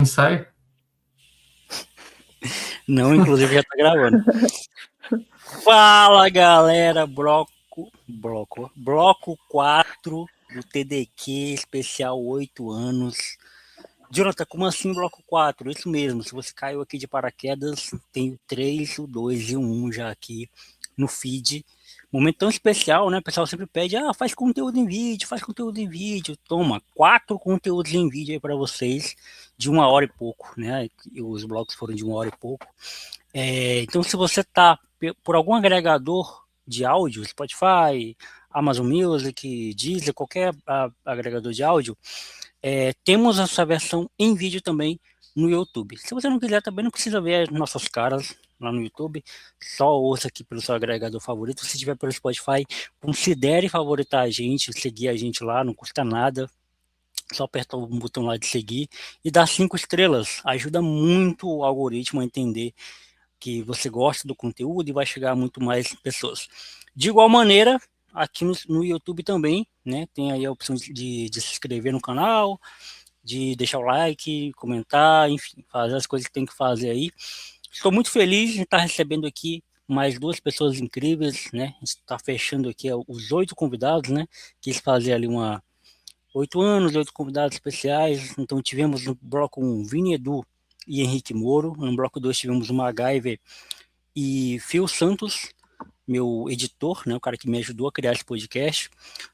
Ensaio? Não, inclusive já tá gravando. Fala, galera, bloco 4 do TDQ especial 8 anos. Jonathan, como assim bloco 4? Isso mesmo, se você caiu aqui de paraquedas, tem o 3, o 2 e o 1 já aqui no feed. Momento tão especial, né? O pessoal sempre pede, faz conteúdo em vídeo, faz conteúdo em vídeo. Toma, 4 conteúdos em vídeo aí para vocês, de 1 hora e pouco, né? E os blocos foram de 1 hora e pouco. Então, se você está por algum agregador de áudio, Spotify, Amazon Music, Deezer, qualquer agregador de áudio, temos essa versão em vídeo também no YouTube. Se você não quiser, também não precisa ver as nossas caras lá no YouTube, só ouça aqui pelo seu agregador favorito. Se tiver pelo Spotify, considere favoritar a gente, seguir a gente lá, não custa nada. Só apertar o botão lá de seguir e dar 5 estrelas. Ajuda muito o algoritmo a entender que você gosta do conteúdo e vai chegar a muito mais pessoas. De igual maneira, aqui no YouTube também, né? Tem aí a opção de se inscrever no canal, de deixar o like, comentar, enfim, fazer as coisas que tem que fazer aí. Estou muito feliz de estar recebendo aqui mais 2 pessoas incríveis, né? A gente está fechando aqui os 8 convidados, né? Quis fazer ali 8 anos, 8 convidados especiais. Então tivemos no bloco 1 Vini Edu e Henrique Moro. No bloco 2 tivemos o MacGyver e Phil Santos, meu editor, né, o cara que me ajudou a criar esse podcast.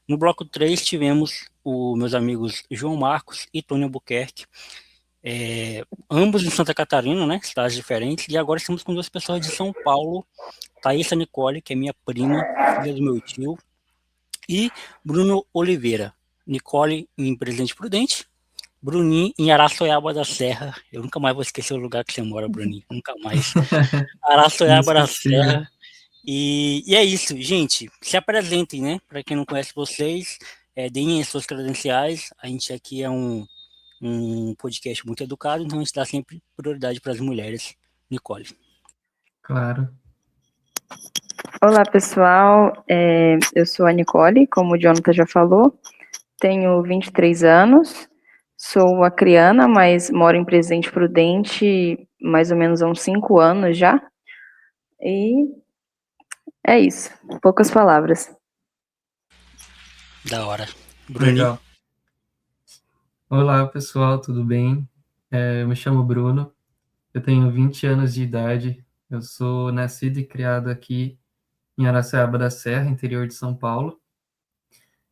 No bloco 3 tivemos os meus amigos João Marcos e Tony Albuquerque, ambos em Santa Catarina, né, cidades diferentes, e agora estamos com 2 pessoas de São Paulo, Thaisa Nicole, que é minha prima, filha do meu tio, e Bruno Oliveira. Nicole em Presidente Prudente, Bruninho em Araçoiaba da Serra. Eu nunca mais vou esquecer o lugar que você mora, Bruninho, nunca mais. Araçoiaba da Inesquecível. Serra. E é isso, gente. Se apresentem, né? Para quem não conhece vocês, deem as suas credenciais. A gente aqui é um podcast muito educado, então a gente dá sempre prioridade para as mulheres. Nicole. Claro. Olá, pessoal. Eu sou a Nicole, como o Jonathan já falou. Tenho 23 anos. Sou acriana, mas moro em Presidente Prudente mais ou menos há uns 5 anos já. E é isso. Poucas palavras. Da hora. Bruninho. Legal. Olá, pessoal, tudo bem? Eu me chamo Bruno, eu tenho 20 anos de idade, eu sou nascido e criado aqui em Araçoiaba da Serra, interior de São Paulo.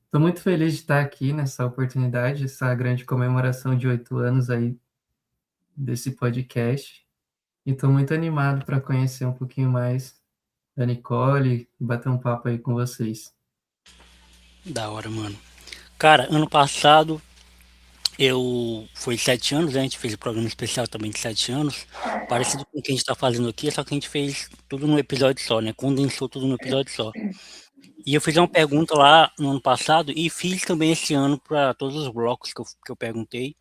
Estou muito feliz de estar aqui nessa oportunidade, essa grande comemoração de 8 anos aí desse podcast. E estou muito animado para conhecer um pouquinho mais da Nicole e bater um papo aí com vocês. Da hora, mano. Cara, ano passado foi 7 anos, né? A gente fez o programa especial também de 7 anos, parecido com o que a gente tá fazendo aqui, só que a gente fez tudo num episódio só, né? Condensou tudo num episódio só. E eu fiz uma pergunta lá no ano passado e fiz também esse ano para todos os blocos que eu perguntei,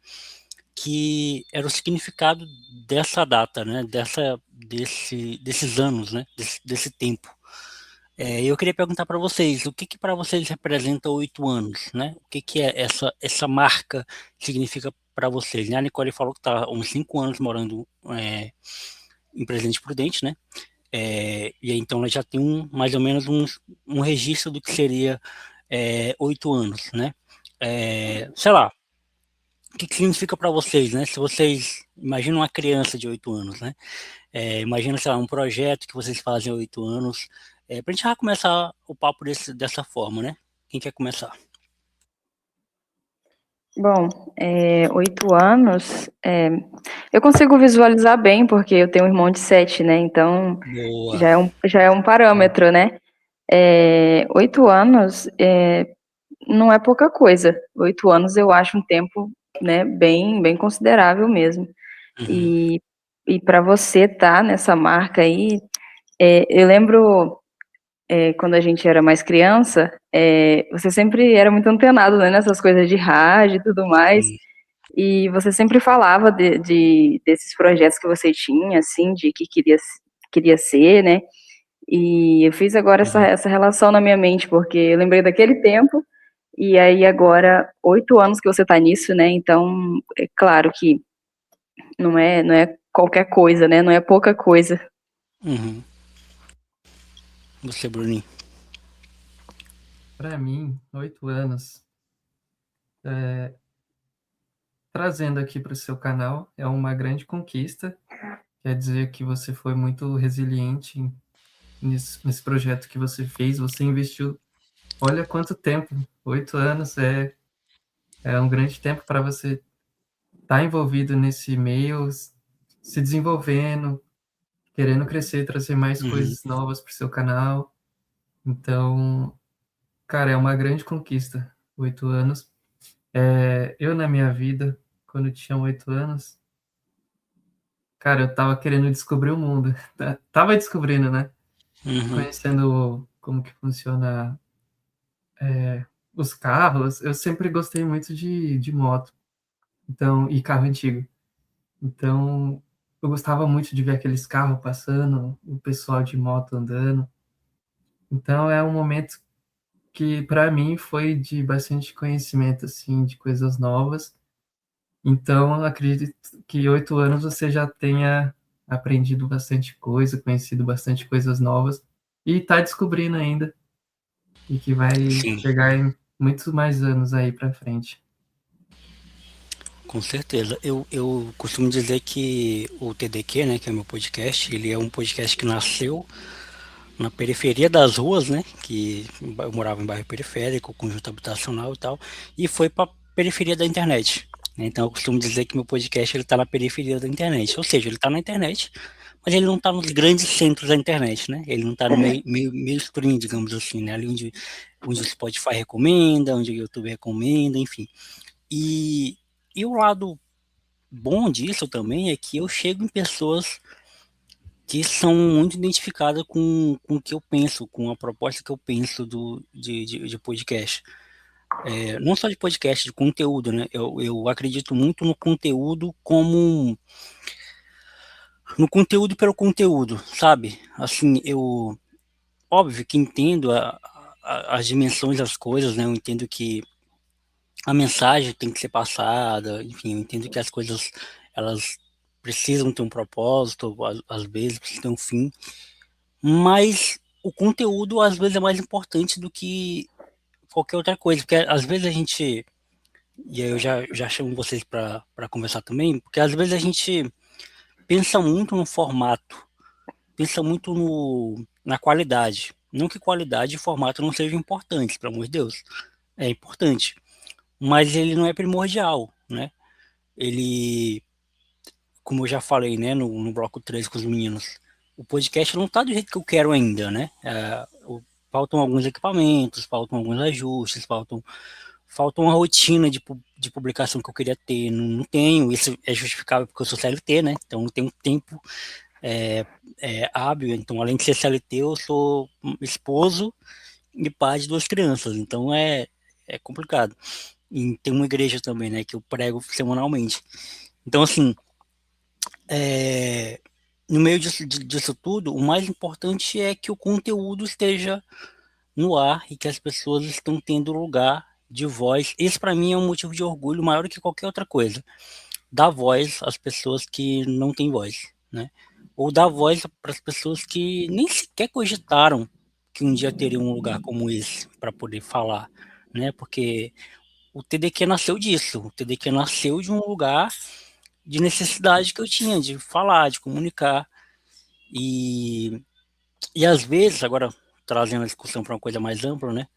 que era o significado dessa data, né? Desses anos, né? Desse tempo. Eu queria perguntar para vocês, o que para vocês representa 8 anos, né? O que é essa marca significa para vocês? Né? A Nicole falou que está há uns 5 anos morando em Presidente Prudente, né? E aí, então ela já tem mais ou menos um registro do que seria 8 anos, né? Sei lá, o que significa para vocês, né? Se vocês imaginam uma criança de 8 anos, né? Imagina, sei lá, um projeto que vocês fazem há 8 anos, para a gente já começar o papo dessa forma, né? Quem quer começar? Bom, 8 anos, eu consigo visualizar bem, porque eu tenho um irmão de 7, né? Então, Boa. já é um parâmetro, né? 8 anos não é pouca coisa. 8 anos eu acho um tempo, né, bem considerável mesmo. Uhum. E para você estar nessa marca aí, eu lembro quando a gente era mais criança, você sempre era muito antenado, né, nessas coisas de rádio e tudo mais. Sim. E você sempre falava desses projetos que você tinha, assim, de que queria ser, né? E eu fiz agora essa relação na minha mente, porque eu lembrei daquele tempo, e aí agora, 8 anos que você tá nisso, né? Então, é claro que Não é qualquer coisa, né? Não é pouca coisa. Uhum. Você, Bruninho? Para mim, 8 anos, trazendo aqui para o seu canal, é uma grande conquista. Quer dizer que você foi muito resiliente nesse projeto que você fez. Você investiu, olha quanto tempo, 8 anos é um grande tempo para você estar envolvido nesse meio, se desenvolvendo, querendo crescer, trazer mais Uhum. coisas novas para o seu canal. Então, cara, é uma grande conquista, 8 anos. Eu, na minha vida, quando eu tinha 8 anos, cara, eu tava querendo descobrir o mundo. Tava descobrindo, né? Uhum. Conhecendo como que funciona os carros. Eu sempre gostei muito de moto, então, e carro antigo. Então, eu gostava muito de ver aqueles carros passando, o pessoal de moto andando. Então, é um momento que, para mim, foi de bastante conhecimento, assim, de coisas novas. Então, eu acredito que 8 anos você já tenha aprendido bastante coisa, conhecido bastante coisas novas e está descobrindo ainda e que vai Sim, chegar em muitos mais anos aí para frente. com certeza. Eu costumo dizer que o TDQ, né, que é o meu podcast, ele é um podcast que nasceu na periferia das ruas, né, que eu morava em bairro periférico, conjunto habitacional e tal, e foi para periferia da internet. Então eu costumo dizer que meu podcast ele está na periferia da internet, ou seja, ele está na internet, mas ele não está nos grandes centros da internet, né? Ele não está no meio stream, digamos assim, né? Ali onde o Spotify recomenda, onde o YouTube recomenda, enfim. E, e o lado bom disso também é que eu chego em pessoas que são muito identificadas com o que eu penso, com a proposta que eu penso de podcast. Não só de podcast, de conteúdo, né? Eu acredito muito no conteúdo como no conteúdo pelo conteúdo, sabe? Assim, eu óbvio que entendo as dimensões das coisas, né? Eu entendo que a mensagem tem que ser passada, enfim, eu entendo que as coisas elas precisam ter um propósito, às vezes precisam ter um fim, mas o conteúdo às vezes é mais importante do que qualquer outra coisa, porque às vezes a gente, e aí eu já chamo vocês para conversar também, porque às vezes a gente pensa muito no formato, pensa muito na qualidade. Não que qualidade e formato não sejam importantes, pelo amor de Deus, é importante, mas ele não é primordial, né? Ele, como eu já falei, né, no bloco 3 com os meninos, o podcast não está do jeito que eu quero ainda, né? Faltam alguns equipamentos, faltam alguns ajustes, faltam uma rotina de publicação que eu queria ter, não tenho, isso é justificável porque eu sou CLT, né? Então não tenho tempo hábil, então além de ser CLT, eu sou esposo e pai de 2 crianças, então é complicado. E tem uma igreja também, né, que eu prego semanalmente. Então, assim, no meio disso tudo, o mais importante é que o conteúdo esteja no ar e que as pessoas estão tendo lugar de voz. Esse, para mim, é um motivo de orgulho maior do que qualquer outra coisa. Dar voz às pessoas que não têm voz, né? Ou dar voz para as pessoas que nem sequer cogitaram que um dia teriam um lugar como esse para poder falar, né? Porque o TDQ nasceu disso. O TDQ nasceu de um lugar de necessidade que eu tinha de falar, de comunicar. E, e às vezes, agora trazendo a discussão para uma coisa mais ampla, né?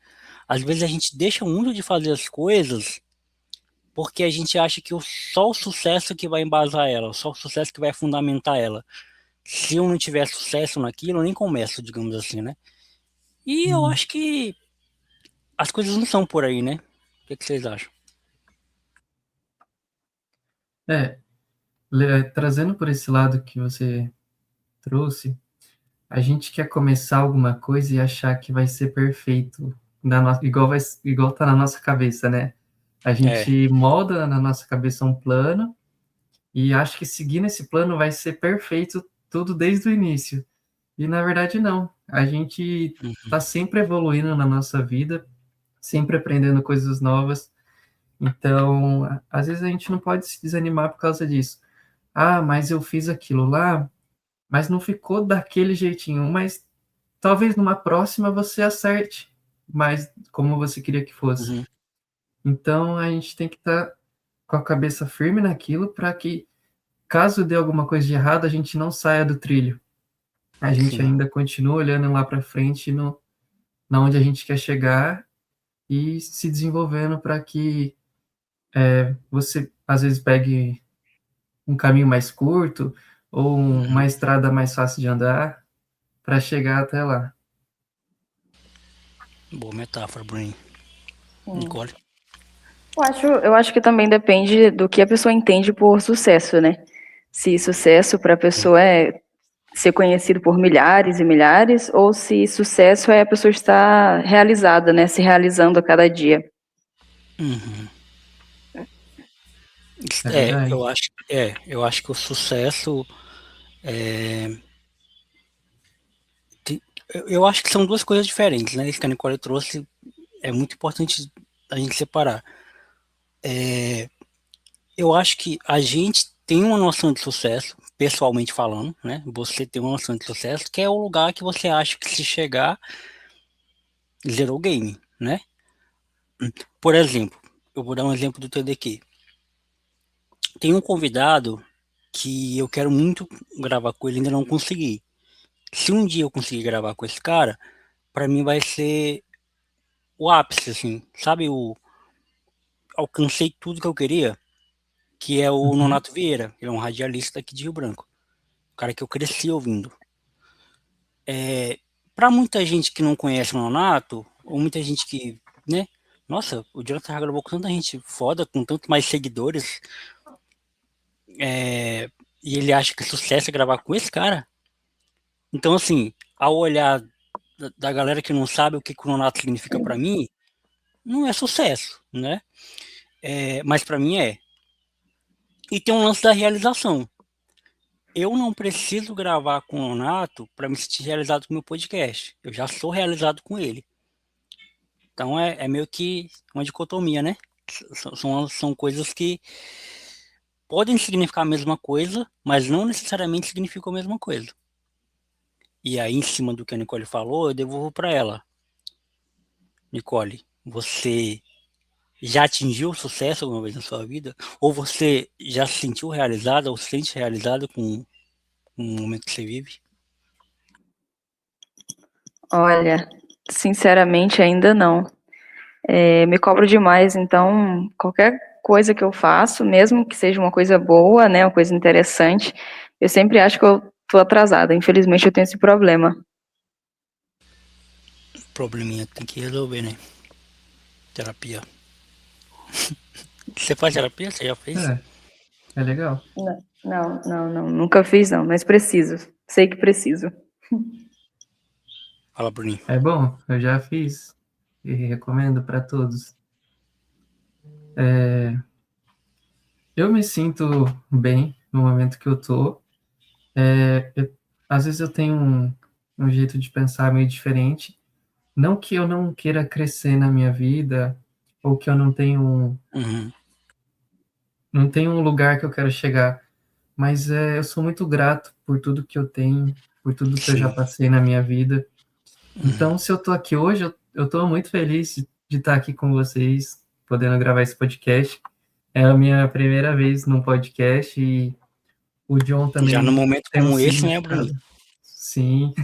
Às vezes a gente deixa muito de fazer as coisas porque a gente acha que só o sucesso que vai embasar ela, só o sucesso que vai fundamentar ela. Se eu não tiver sucesso naquilo, eu nem começo, digamos assim, né? E eu Hum. acho que as coisas não são por aí, né? O que vocês acham? É, trazendo por esse lado que você trouxe, a gente quer começar alguma coisa e achar que vai ser perfeito, igual tá na nossa cabeça, né? A É. gente molda na nossa cabeça um plano e acha que seguindo esse plano vai ser perfeito tudo desde o início. E na verdade não. A gente está sempre evoluindo na nossa vida, sempre aprendendo coisas novas. Então, às vezes a gente não pode se desanimar por causa disso. mas eu fiz aquilo lá, mas não ficou daquele jeitinho, mas talvez numa próxima você acerte mais como você queria que fosse. Uhum. Então a gente tem que estar com a cabeça firme naquilo para que, caso dê alguma coisa de errado, a gente não saia do trilho. A gente Sim. ainda continua olhando lá para frente na onde a gente quer chegar e se desenvolvendo para que você, às vezes, pegue um caminho mais curto ou uma estrada mais fácil de andar para chegar até lá. Boa metáfora, Bruno. Nicole? Eu acho que também depende do que a pessoa entende por sucesso, né? Se sucesso para a pessoa é ser conhecido por milhares e milhares, ou se sucesso é a pessoa estar realizada, né? Se realizando a cada dia. Uhum. É verdade. Eu acho que o sucesso eu acho que são duas coisas diferentes, né? Isso que a Nicole trouxe é muito importante a gente separar. Eu acho que a gente tem uma noção de sucesso, pessoalmente falando, né? Você tem uma noção de sucesso, que é o lugar que você acha que se chegar, zerou o game, né? Por exemplo, eu vou dar um exemplo do TDQ. Tem um convidado que eu quero muito gravar com ele, ainda não consegui. Se um dia eu conseguir gravar com esse cara, para mim vai ser o ápice, assim, sabe? Alcancei tudo que eu queria, que é o Nonato Vieira. Ele é um radialista aqui de Rio Branco. O cara que eu cresci ouvindo. Para muita gente que não conhece o Nonato, ou muita gente que, né? Nossa, o Jonathan já gravou com tanta gente foda, com tanto mais seguidores, e ele acha que sucesso é gravar com esse cara. Então, assim, ao olhar da galera que não sabe o que o Nonato significa para mim, não é sucesso, né? Mas para mim é. E tem um lance da realização. Eu não preciso gravar com o Nonato para me sentir realizado com o meu podcast. Eu já sou realizado com ele. Então é meio que uma dicotomia, né? São coisas que podem significar a mesma coisa, mas não necessariamente significam a mesma coisa. E aí, em cima do que a Nicole falou, eu devolvo para ela. Nicole, você já atingiu sucesso alguma vez na sua vida? Ou você já se sentiu realizada ou se sente realizada com o momento que você vive? Olha, sinceramente ainda não. Me cobro demais, então qualquer coisa que eu faço, mesmo que seja uma coisa boa, né, uma coisa interessante, eu sempre acho que eu tô atrasada. Infelizmente eu tenho esse problema. Probleminha tem que resolver, né? Terapia. Você faz terapia? Você já fez? É legal. Não, nunca fiz não, mas preciso. Sei que preciso. Fala, Bruninho. É bom, eu já fiz e recomendo para todos. Eu me sinto bem no momento que eu tô. Às vezes eu tenho um jeito de pensar meio diferente. Não que eu não queira crescer na minha vida, ou que eu não tenho um lugar que eu quero chegar, mas eu sou muito grato por tudo que eu tenho, por tudo que eu já Sim. passei na minha vida. Então, se eu tô aqui hoje, eu tô muito feliz de estar aqui com vocês, podendo gravar esse podcast. É a minha primeira vez num podcast e o John Já no também momento tem um como esse, né, significado. Bruninho? Sim.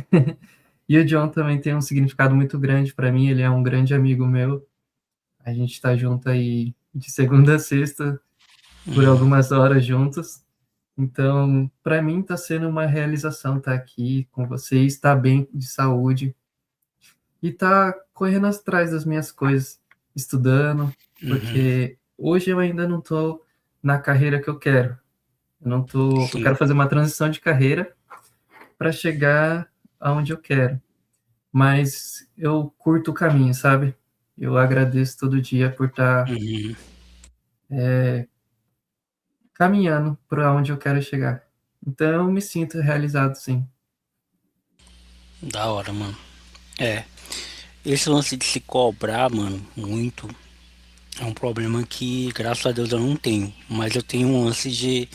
E o John também tem um significado muito grande para mim, ele é um grande amigo meu. A gente está junto aí de segunda a sexta, por algumas horas juntos. Então, para mim está sendo uma realização estar aqui com vocês, estar bem de saúde e estar correndo atrás das minhas coisas, estudando, porque hoje eu ainda não estou na carreira que eu quero. Eu Sim. quero fazer uma transição de carreira para chegar aonde eu quero. Mas eu curto o caminho, sabe? Eu agradeço todo dia por estar caminhando para onde eu quero chegar. Então eu me sinto realizado, sim. Da hora, mano. Esse lance de se cobrar, mano, muito, é um problema que, graças a Deus, eu não tenho. Mas eu tenho um lance de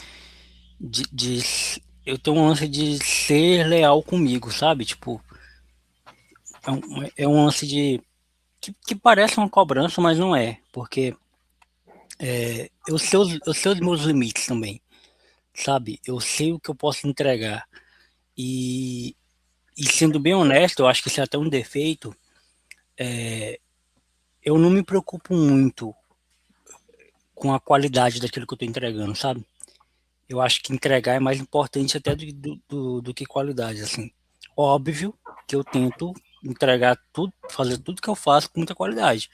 de eu tenho um lance de ser leal comigo, sabe? Tipo, é um lance de que parece uma cobrança, mas não é, porque eu sei os meus limites também, sabe? Eu sei o que eu posso entregar. E, e sendo bem honesto, eu acho que isso é até um defeito. Eu não me preocupo muito com a qualidade daquilo que eu estou entregando, sabe? Eu acho que entregar é mais importante até do que qualidade, assim. Óbvio que eu tento entregar tudo, fazer tudo que eu faço com muita qualidade.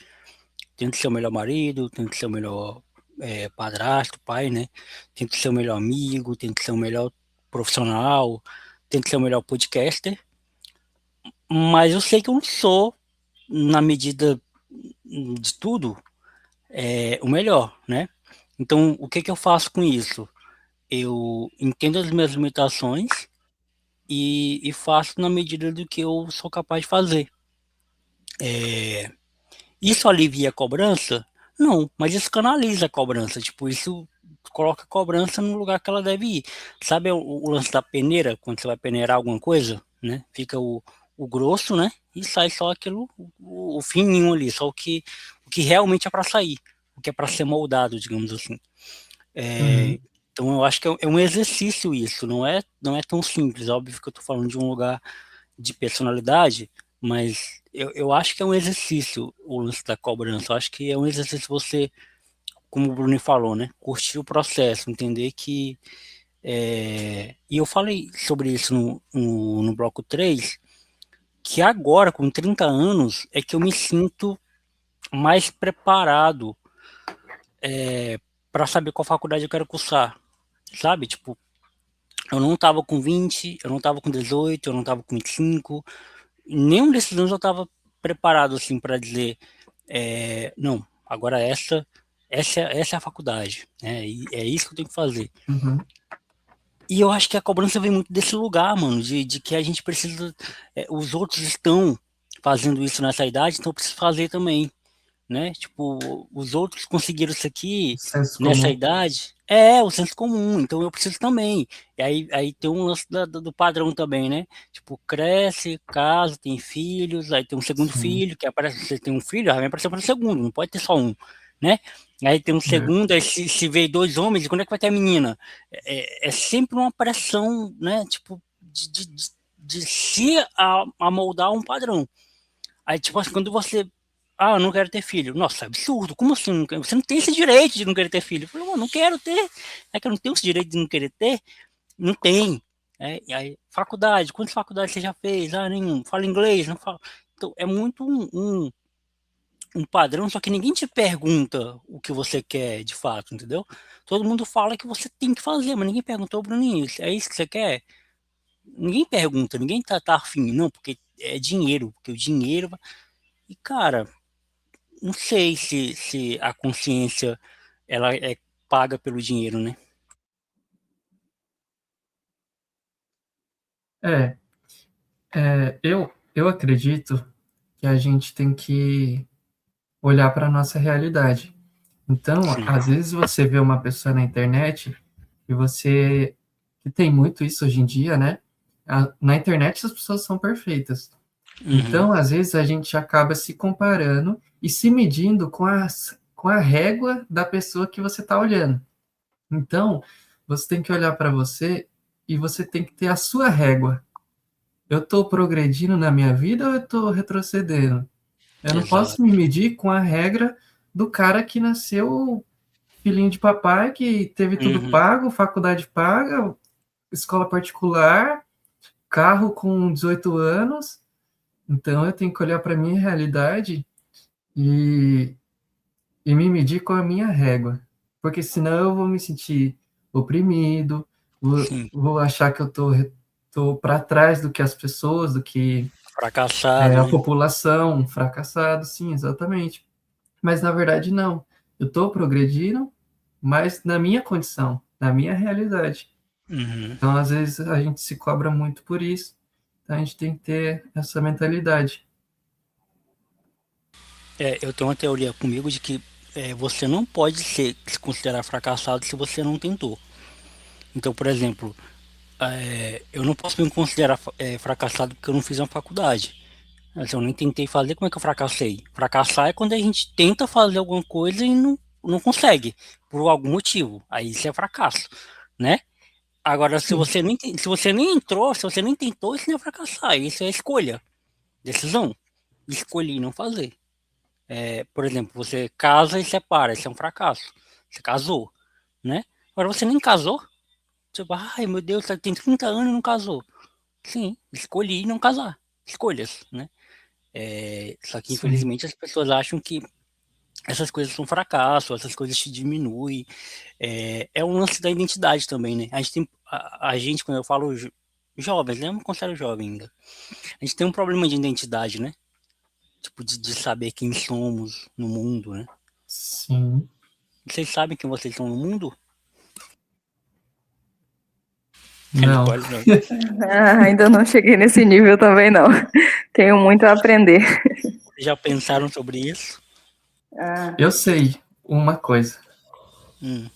Tento ser o melhor marido, tento ser o melhor padrasto, pai, né? Tento ser o melhor amigo, tento ser o melhor profissional, tento ser o melhor podcaster, mas eu sei que eu não sou, na medida de tudo, o melhor, né? Então, o que que eu faço com isso? Eu entendo as minhas limitações e faço na medida do que eu sou capaz de fazer. Isso alivia a cobrança? Não, mas isso canaliza a cobrança. Tipo, isso coloca a cobrança no lugar que ela deve ir. Sabe o lance da peneira, quando você vai peneirar alguma coisa, né? Fica o grosso, né? E sai só aquilo, o fininho ali, só o que realmente é para sair, o que é para ser moldado, digamos assim. É, Uhum. então eu acho que é um exercício isso, não é tão simples. Óbvio que eu estou falando de um lugar de personalidade, mas eu acho que é um exercício o lance da cobrança. Eu acho que é um exercício você, como o Bruno falou, né? Curtir o processo, entender que. E eu falei sobre isso no bloco 3 que agora, com 30 anos, é que eu me sinto mais preparado para saber qual faculdade eu quero cursar, sabe? Tipo, eu não tava com 20, eu não tava com 18, eu não tava com 25, nenhum desses anos eu tava preparado, assim, para dizer, não, agora essa é a faculdade, né? E é isso que eu tenho que fazer. Uhum. E eu acho que a cobrança vem muito desse lugar, mano, de que a gente precisa, os outros estão fazendo isso nessa idade, então eu preciso fazer também, né? Tipo, os outros conseguiram isso aqui Senso nessa comum. idade. O senso comum, então eu preciso também. E aí tem um lance do padrão também, né? Tipo, cresce, casa, tem filhos, aí tem um segundo Sim. filho, que aparece, você tem um filho, aí vai aparecer para o segundo, não pode ter só um, né? Aí tem um É. segundo, aí se vê dois homens, e quando é que vai ter a menina? É sempre uma pressão, né? Tipo, de se amoldar um padrão. Aí, tipo assim, quando você. Ah, eu não quero ter filho. Nossa, é absurdo. Como assim? Você não tem esse direito de não querer ter filho. Eu falei, mano, não quero ter. É que eu não tenho esse direito de não querer ter? Não tem. E aí, faculdade, quantas faculdades você já fez? Ah, nenhum. Fala inglês? Não fala. Então, é muito um padrão, só que ninguém te pergunta o que você quer de fato, entendeu? Todo mundo fala que você tem que fazer, mas ninguém perguntou, Bruninho, é isso que você quer? Ninguém pergunta, ninguém tá afim, não, porque é dinheiro, porque o dinheiro. E, cara, não sei se a consciência ela é paga pelo dinheiro, né? É, eu acredito que a gente tem que olhar para a nossa realidade. Então, Sim. às vezes você vê uma pessoa na internet e você, que tem muito isso hoje em dia, né? Na internet as pessoas são perfeitas. Uhum. Então, às vezes a gente acaba se comparando e se medindo com a régua da pessoa que você está olhando. Então, você tem que olhar para você e você tem que ter a sua régua. Eu estou progredindo na minha vida ou eu estou retrocedendo? Eu não posso me Exato. medir com a regra do cara que nasceu filhinho de papai, que teve tudo Uhum. pago, faculdade paga, escola particular, carro com 18 anos. Então eu tenho que olhar para a minha realidade e, e me medir com a minha régua. Porque senão eu vou me sentir oprimido, Sim. vou achar que eu tô para trás do que as pessoas, do que Fracassado, a né? população, um fracassado, sim, exatamente. Mas na verdade não. Eu estou progredindo, mas na minha condição, na minha realidade. Uhum. Então, às vezes, a gente se cobra muito por isso. Então, a gente tem que ter essa mentalidade. Eu tenho uma teoria comigo de que você não pode se considerar fracassado se você não tentou. Então, por exemplo, eu não posso me considerar fracassado porque eu não fiz uma faculdade. Se eu nem tentei fazer, como é que eu fracassei? Fracassar é quando a gente tenta fazer alguma coisa e não consegue, por algum motivo. Aí isso é fracasso, né? Agora, Sim. se você nem entrou, se você nem tentou, isso não é fracassar. Isso é escolha, decisão. Escolhi não fazer. Por exemplo, você casa e separa, isso é um fracasso. Você casou, né? Agora você nem casou. Você fala, ai meu Deus, você tem 30 anos e não casou. Sim, escolhi não casar. Escolhas, né? Só que Sim. infelizmente as pessoas acham que essas coisas são fracasso, essas coisas te diminuem. É um lance da identidade também, né? A gente quando eu falo jovens, né? Eu me considero jovem ainda. A gente tem um problema de identidade, né? Tipo, de saber quem somos no mundo, né? Sim. Vocês sabem quem vocês são no mundo? A Não. Nicole não. Ainda não cheguei nesse nível também, não. Tenho muito a aprender. Já pensaram sobre isso? Eu sei uma coisa, Hum,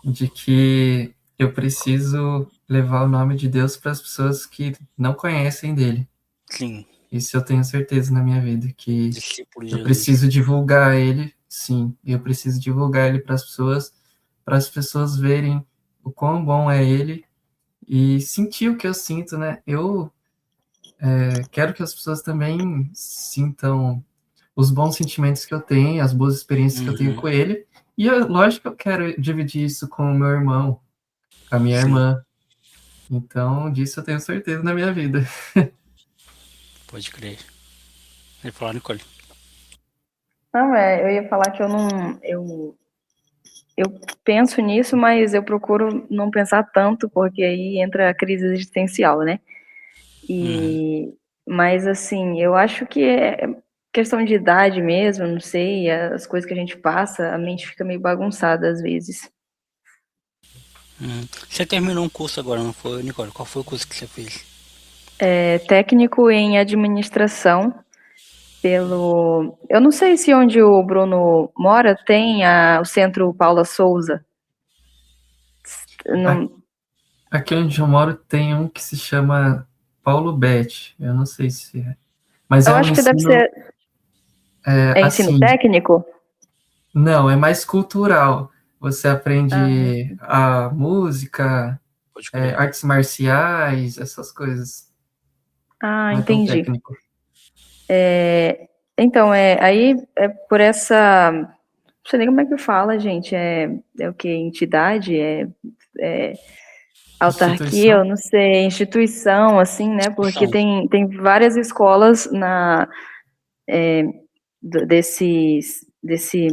de que eu preciso levar o nome de Deus para as pessoas que não conhecem dele. sim, Isso eu tenho certeza na minha vida, que discípulo de eu Jesus. preciso divulgar ele, sim, eu preciso divulgar ele para as pessoas verem o quão bom é ele e sentir o que eu sinto, né? Eu quero que as pessoas também sintam os bons sentimentos que eu tenho, as boas experiências que eu tenho Uhum, com ele. E lógico que eu quero dividir isso com o meu irmão, com a minha sim, irmã. Então, disso eu tenho certeza na minha vida. pode crer. Ele falou, Nicole. Não, eu ia falar que eu penso nisso, mas eu procuro não pensar tanto, porque aí entra a crise existencial, né? Uhum. Mas assim, eu acho que é questão de idade mesmo, não sei, as coisas que a gente passa, a mente fica meio bagunçada às vezes. Uhum. Você terminou um curso agora, não foi, Nicole? Qual foi o curso que você fez? É técnico em administração eu não sei se onde o Bruno mora tem o Centro Paula Souza. Não, Aqui onde eu moro tem um que se chama Paulo Bet. Eu não sei se é. Mas eu é um acho que deve ensino ser ensino assim, técnico. não, é mais cultural. Você Ah, aprende a música, Pode crer. artes marciais, essas coisas. Não é tão entendi. técnico. Então, aí é por essa. Não sei nem como é que fala, gente. É o que? Entidade? É autarquia? Eu Instituição? não sei. Instituição, assim, né? Porque Instituição. tem várias escolas desse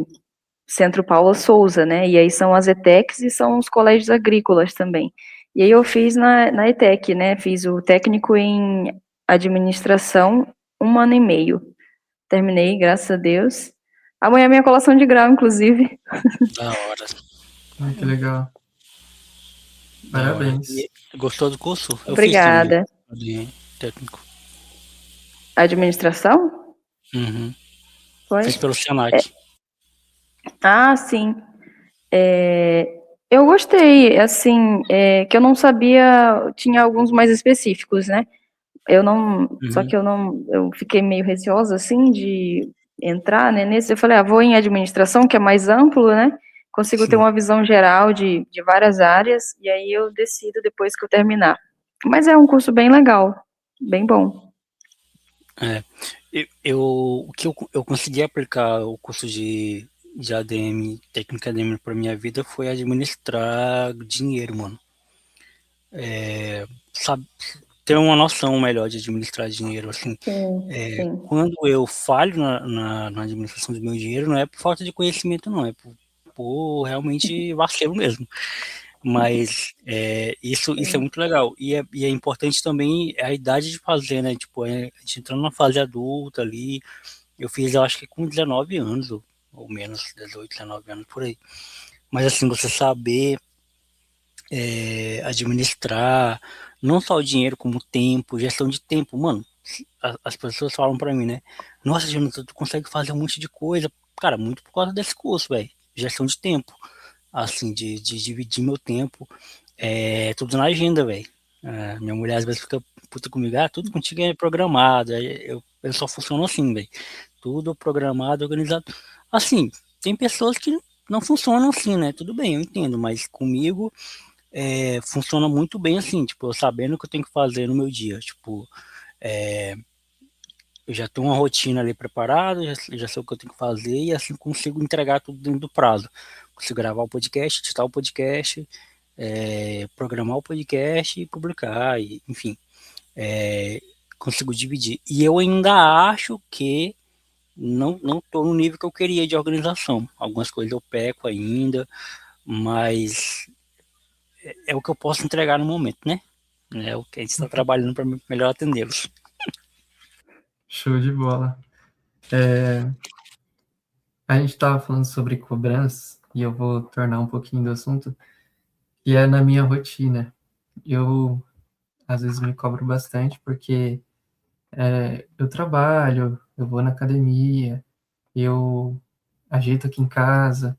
Centro Paula Souza, né? E aí são as ETECs e são os colégios agrícolas também. E aí eu fiz na ETEC, né? Fiz o técnico em administração 1 ano e meio. Terminei, graças a Deus. Amanhã é minha colação de grau, inclusive. Da hora. Ai, que legal. Da hora. Parabéns. E gostou do curso? Eu fiz também. Obrigada. De técnico. Administração? Uhum. Foi? Fiz pelo Senac. Sim. Eu gostei, assim, que eu não sabia, tinha alguns mais específicos, né? Só Uhum. que eu fiquei meio receosa, assim, de entrar, né, nesse. Eu falei, vou em administração, que é mais amplo, né? Consigo ter Sim. uma visão geral de várias áreas, e aí eu decido depois que eu terminar. Mas é um curso bem legal, bem bom. É. O que eu consegui aplicar o curso de ADM, técnica ADM para minha vida foi administrar dinheiro, mano. Sabe, ter uma noção melhor de administrar dinheiro, assim. Sim, sim. Quando eu falho na administração do meu dinheiro, não é por falta de conhecimento, não, é por realmente vacilo mesmo. Mas isso é Sim. muito legal. E é importante também a idade de fazer, né? Tipo, a gente entrando na fase adulta ali. Eu fiz, eu acho que com 19 anos, ou menos, 18, 19 anos, por aí. Mas assim, você saber administrar não só o dinheiro, como o tempo, gestão de tempo. Mano, as pessoas falam pra mim, né? Nossa, Jonathan, tu consegue fazer um monte de coisa. Cara, muito por causa desse curso, velho. Gestão de tempo. Assim, de dividir meu tempo. É tudo na agenda, velho. Minha mulher às vezes fica puta comigo, tudo contigo é programado. Eu só funciono assim, velho. Tudo programado, organizado. Assim, tem pessoas que não funcionam assim, né? Tudo bem, eu entendo, mas comigo funciona muito bem assim, tipo, eu sabendo o que eu tenho que fazer no meu dia. Tipo, eu já tenho uma rotina ali preparada, já sei o que eu tenho que fazer e assim consigo entregar tudo dentro do prazo. Consigo gravar o podcast, editar o podcast, programar o podcast e publicar, enfim, consigo dividir. E eu ainda acho que não estou no nível que eu queria de organização. Algumas coisas eu peco ainda, mas é o que eu posso entregar no momento, né? É o que a gente está trabalhando para melhor atendê-los. Show de bola. A gente estava falando sobre cobrança, e eu vou tornar um pouquinho do assunto, que é na minha rotina. Eu, às vezes, me cobro bastante, porque eu trabalho, eu vou na academia, eu ajeito aqui em casa,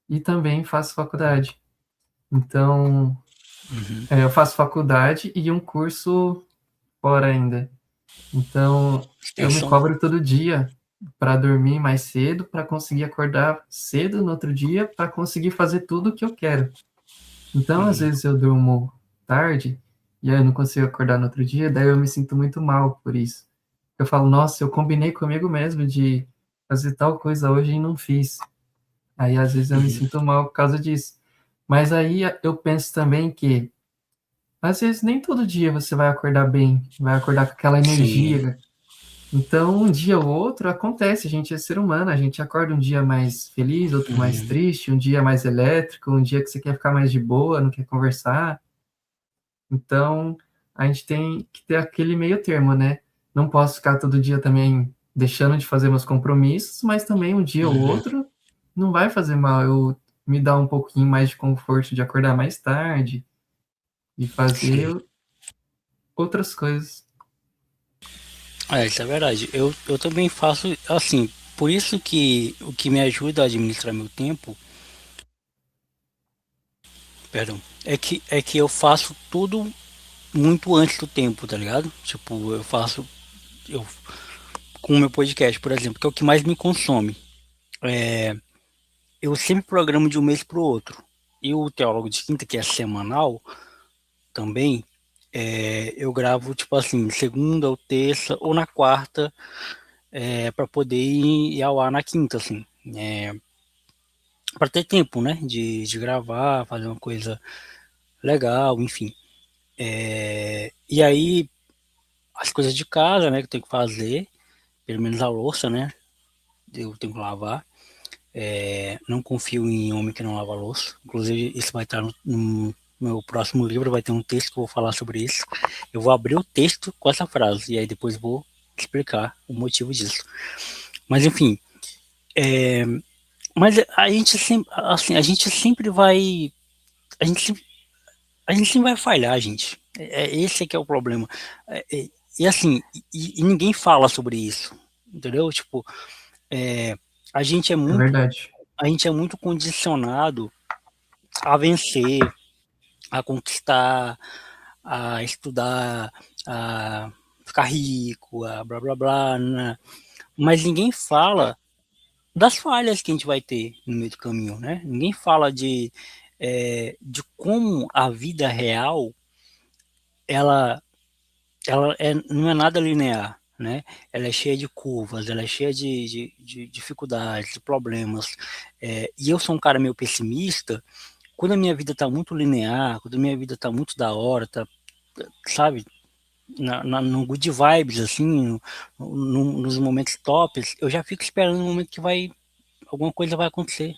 e também faço faculdade. Então, eu faço faculdade e um curso fora ainda. Então, eu me Extensão. cobro todo dia para dormir mais cedo, para conseguir acordar cedo no outro dia, para conseguir fazer tudo o que eu quero. Então, às vezes eu durmo tarde e aí eu não consigo acordar no outro dia, daí eu me sinto muito mal por isso. Eu falo, nossa, eu combinei comigo mesmo de fazer tal coisa hoje e não fiz. Aí, às vezes, eu me sinto mal por causa disso. Mas aí eu penso também que, às vezes, nem todo dia você vai acordar bem, vai acordar com aquela Sim. energia. Então, um dia ou outro acontece, a gente é ser humano, a gente acorda um dia mais feliz, outro mais triste, um dia mais elétrico, um dia que você quer ficar mais de boa, não quer conversar. Então, a gente tem que ter aquele meio termo, né? Não posso ficar todo dia também deixando de fazer meus compromissos, mas também um dia ou outro não vai fazer mal eu me dar um pouquinho mais de conforto de acordar mais tarde e Sim. fazer outras coisas. Isso é verdade. Eu também faço assim, por isso que o que me ajuda a administrar meu tempo, perdão, é que eu faço tudo muito antes do tempo, tá ligado? Tipo, eu com o meu podcast, por exemplo, que é o que mais me consome. Eu sempre programo de um mês para o outro. E o Teólogo de Quinta, que é semanal, também, eu gravo, tipo assim, segunda ou terça, ou na quarta, para poder ir ao ar na quinta, assim. Para ter tempo, né, de gravar, fazer uma coisa legal, enfim. E aí, as coisas de casa, né, que eu tenho que fazer, pelo menos a louça, né, eu tenho que lavar. Não confio em homem que não lava louça. Inclusive, isso vai estar no meu próximo livro, vai ter um texto que eu vou falar sobre isso. Eu vou abrir o texto com essa frase, e aí depois vou explicar o motivo disso. Mas enfim, mas a gente sempre, assim, a gente sempre, a gente sempre vai falhar, gente. Esse é que é o problema. E assim, e ninguém fala sobre isso, entendeu? Tipo, a gente é É muito, verdade. a gente é muito condicionado a vencer, a conquistar, a estudar, a ficar rico, a blá blá blá, né? Mas ninguém fala das falhas que a gente vai ter no meio do caminho, né? Ninguém fala de como a vida real ela, não é nada linear, né? Ela é cheia de curvas, ela é cheia de dificuldades, de problemas. E eu sou um cara meio pessimista. Quando a minha vida tá muito linear, quando a minha vida tá muito da hora, tá, sabe, no good vibes, assim, nos momentos tops, eu já fico esperando o momento que alguma coisa vai acontecer.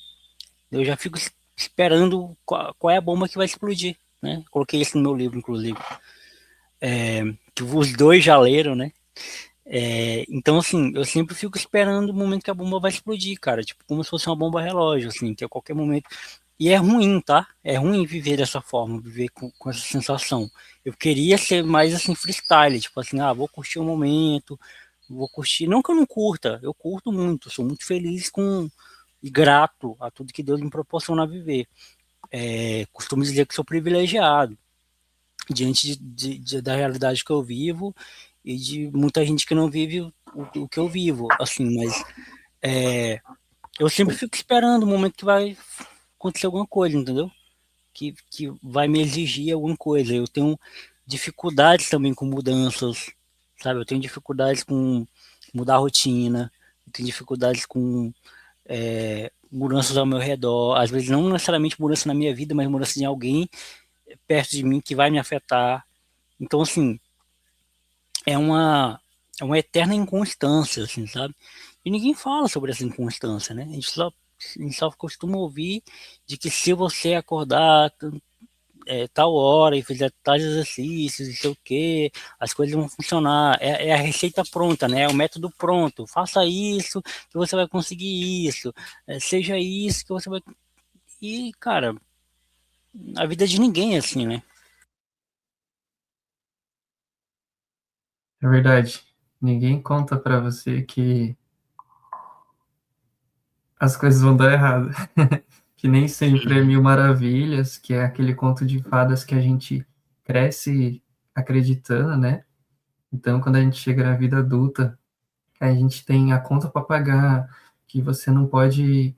Eu já fico esperando qual é a bomba que vai explodir, né? Coloquei isso no meu livro, inclusive. Que os dois já leram, né? Então, assim, eu sempre fico esperando o momento que a bomba vai explodir, cara. Tipo, como se fosse uma bomba relógio, assim, que a qualquer momento. E é ruim, tá? É ruim viver dessa forma, viver com essa sensação. Eu queria ser mais, assim, freestyle. Tipo assim, vou curtir o momento, vou curtir. Não que eu não curta, eu curto muito. Sou muito feliz e grato a tudo que Deus me proporciona viver. costumo dizer que sou privilegiado diante da realidade que eu vivo e de muita gente que não vive o que eu vivo, assim, mas eu sempre fico esperando o momento que vai acontecer alguma coisa, entendeu? Que vai me exigir alguma coisa. Eu tenho dificuldades também com mudanças, sabe? Eu tenho dificuldades com mudar a rotina, eu tenho dificuldades com mudanças ao meu redor, às vezes não necessariamente mudança na minha vida, mas mudança em alguém perto de mim que vai me afetar. Então, assim, é uma eterna inconstância, assim, sabe? E ninguém fala sobre essa inconstância, né? A gente só costuma ouvir de que se você acordar tal hora e fizer tais exercícios, não sei o que, as coisas vão funcionar. É a receita pronta, né? É o método pronto. Faça isso que você vai conseguir isso. Seja isso que você vai. E, cara, a vida de ninguém é assim, né? É verdade. Ninguém conta pra você que as coisas vão dar errado. Que nem sempre é mil maravilhas, que é aquele conto de fadas que a gente cresce acreditando, né? Então, quando a gente chega na vida adulta, a gente tem a conta para pagar, que você não pode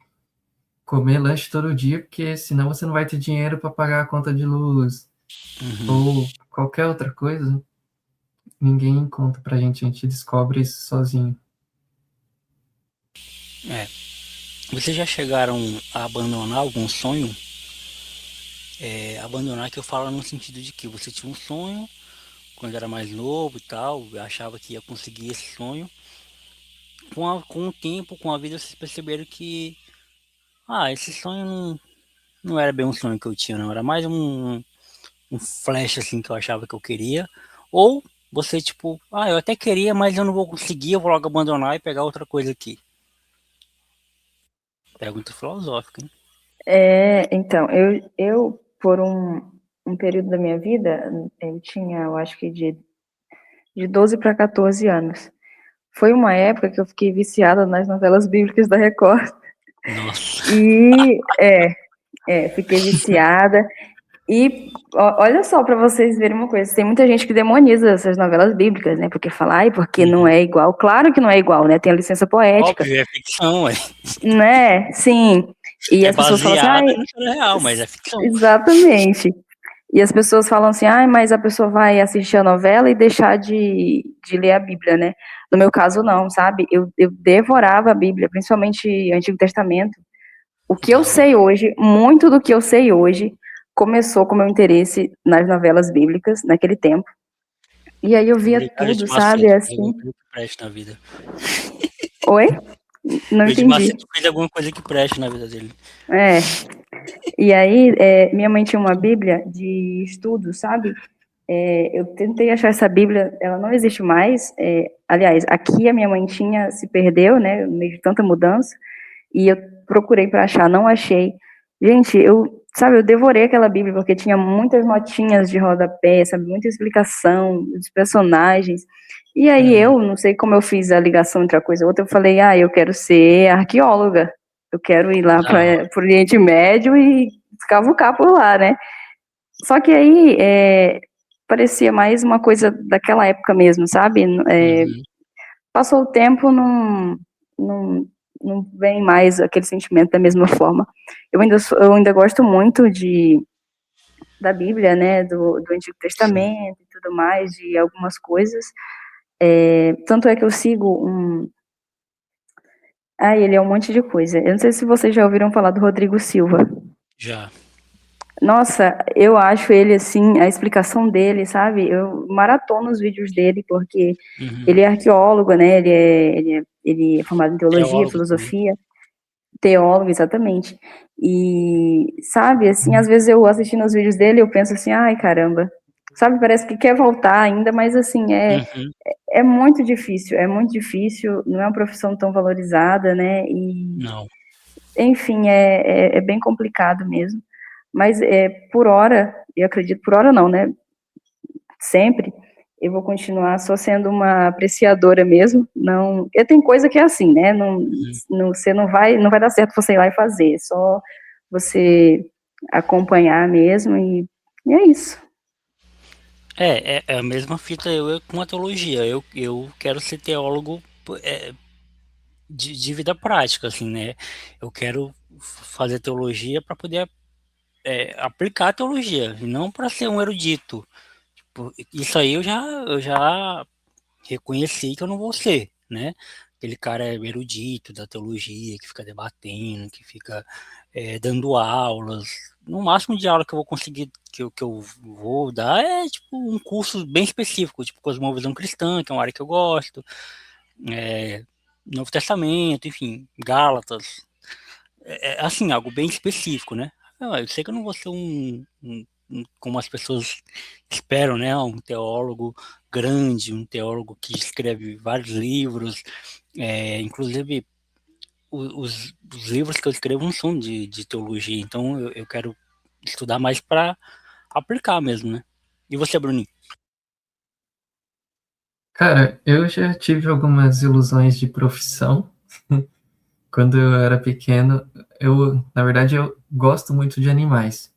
comer lanche todo dia, porque senão você não vai ter dinheiro para pagar a conta de luz, ou qualquer outra coisa. Ninguém conta pra gente, a gente descobre isso sozinho. Vocês já chegaram a abandonar algum sonho? Abandonar que eu falo no sentido de que você tinha um sonho quando era mais novo e tal, achava que ia conseguir esse sonho. Com o tempo, com a vida, vocês perceberam que esse sonho não era bem um sonho que eu tinha, não. Era mais um flash assim que eu achava que eu queria. Ou você, tipo, eu até queria, mas eu não vou conseguir, eu vou logo abandonar e pegar outra coisa aqui. Pergunta filosófica, hein? Então, eu por um período da minha vida, eu tinha, eu acho que de 12 para 14 anos. Foi uma época que eu fiquei viciada nas novelas bíblicas da Record. Nossa. E, fiquei viciada. E olha só, para vocês verem uma coisa, tem muita gente que demoniza essas novelas bíblicas, né? Porque fala, porque não é igual. Claro que não é igual, né? Tem a licença poética. Óbvio, é ficção, Né? Sim. E as pessoas falam baseada assim, na história real, mas é ficção. Exatamente. E as pessoas falam assim, mas a pessoa vai assistir a novela e deixar de ler a Bíblia, né? No meu caso, não, sabe? Eu devorava a Bíblia, principalmente Antigo Testamento. O que eu sei hoje, muito do que eu sei hoje, começou com o meu interesse nas novelas bíblicas, naquele tempo. E aí eu via tudo, sabe? Assim. Que preste na vida. Oi? Não entendi. Macedo fez alguma coisa que preste na vida dele. E aí, minha mãe tinha uma Bíblia de estudo, sabe? Eu tentei achar essa Bíblia, ela não existe mais. Aliás, aqui a minha mãe tinha, se perdeu, né? No meio de tanta mudança. E eu procurei para achar, não achei. Gente, eu devorei aquela Bíblia, porque tinha muitas notinhas de rodapé, sabe? Muita explicação dos personagens. E aí eu, não sei como eu fiz a ligação entre uma coisa e outra, eu falei, eu quero ser arqueóloga. Eu quero ir lá para o Oriente Médio e escavucar por lá, né? Só que aí parecia mais uma coisa daquela época mesmo, sabe? Passou o tempo, não vem mais aquele sentimento da mesma forma. Eu ainda gosto muito da Bíblia, né? Do Antigo Testamento e tudo mais, de algumas coisas. Tanto é que eu sigo ele é um monte de coisa. Eu não sei se vocês já ouviram falar do Rodrigo Silva. Já. Nossa, eu acho ele, assim, a explicação dele, sabe? Eu maratono os vídeos dele, porque ele é arqueólogo, né? Ele é formado em teologia, teólogo, filosofia, teólogo, exatamente. E, sabe, assim, às vezes eu assistindo os vídeos dele, eu penso assim, caramba. Sabe, parece que quer voltar ainda, mas, assim, é muito difícil, não é uma profissão tão valorizada, né? E, não. Enfim, é bem complicado mesmo. Mas por hora, eu acredito, por hora não, né? Sempre, eu vou continuar só sendo uma apreciadora mesmo. Não, tem coisa que é assim, né? Você não vai dar certo você ir lá e fazer. Só você acompanhar mesmo, e é isso. É a mesma fita eu com a teologia. Eu quero ser teólogo de vida prática, assim, né? Eu quero fazer teologia para poder aplicar a teologia, e não para ser um erudito. Isso aí eu já reconheci que eu não vou ser, né? Aquele cara erudito da teologia, que fica debatendo, que fica dando aulas. No máximo de aula que eu vou conseguir, que eu vou dar é tipo um curso bem específico, tipo Cosmovisão Cristã, que é uma área que eu gosto, é, Novo Testamento, enfim, Gálatas, assim, algo bem específico, né? Eu sei que eu não vou ser como as pessoas esperam, né? Um teólogo grande, um teólogo que escreve vários livros, inclusive os livros que eu escrevo não são de teologia, então eu quero estudar mais para aplicar mesmo, né? E você, Bruninho? Cara, eu já tive algumas ilusões de profissão. Quando eu era pequeno, na verdade, eu gosto muito de animais.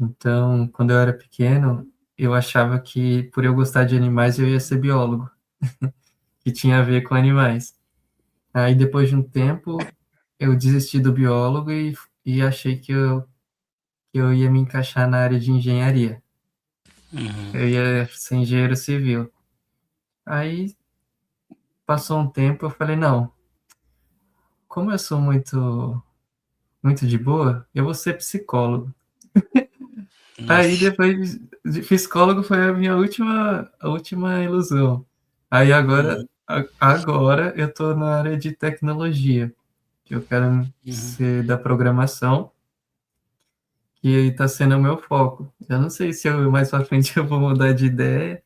Então, quando eu era pequeno, eu achava que por eu gostar de animais, eu ia ser biólogo, que tinha a ver com animais. Aí, depois de um tempo, eu desisti do biólogo e achei que eu ia me encaixar na área de engenharia. Uhum. Eu ia ser engenheiro civil. Aí, passou um tempo, eu falei, não, como eu sou muito de boa, eu vou ser psicólogo. Aí Nossa. depois de psicólogo foi a última ilusão. Aí agora, Uhum. agora eu tô na área de tecnologia, que eu quero Uhum. ser da programação, que aí tá sendo o meu foco. Eu não sei se mais pra frente eu vou mudar de ideia,